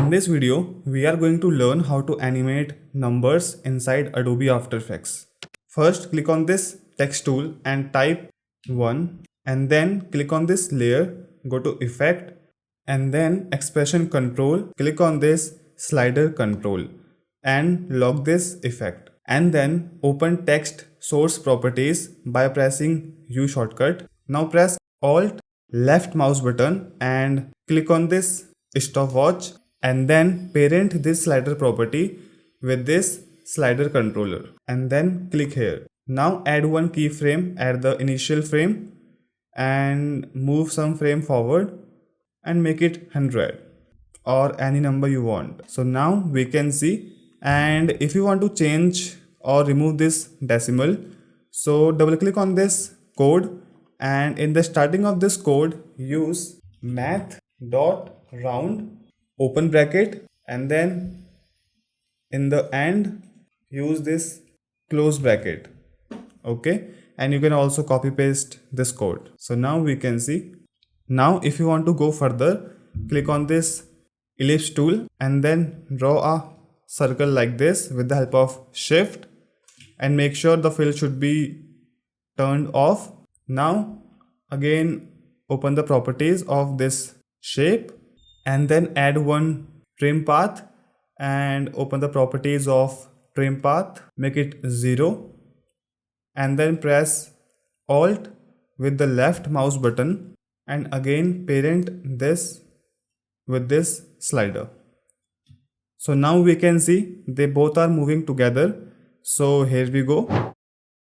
In this video, we are going to learn how to animate numbers inside Adobe After Effects. First, click on this text tool and type 1 and then click on this layer, go to Effect and then Expression Control, click on this Slider Control and lock this effect. And then open Text Source Properties by pressing U shortcut. Now press Alt left mouse button and click on this stopwatch and then parent this slider property with this slider controller and then click here. Now add one keyframe at the initial frame and move some frame forward and make it 100 or any number you want. So now we can see, and if you want to change or remove this decimal, so double click on this code and in the starting of this code use math.round open bracket and then in the end use this close bracket. Okay, and you can also copy paste this code. So now we can see. Now if you want to go further, click on this ellipse tool and then draw a circle like this with the help of shift and make sure the fill should be turned off. Now again open the properties of this shape and then add one trim path and open the properties of trim path, make it 0 and then press Alt with the left mouse button and again parent this with this slider. So now we can see they both are moving together. So here we go.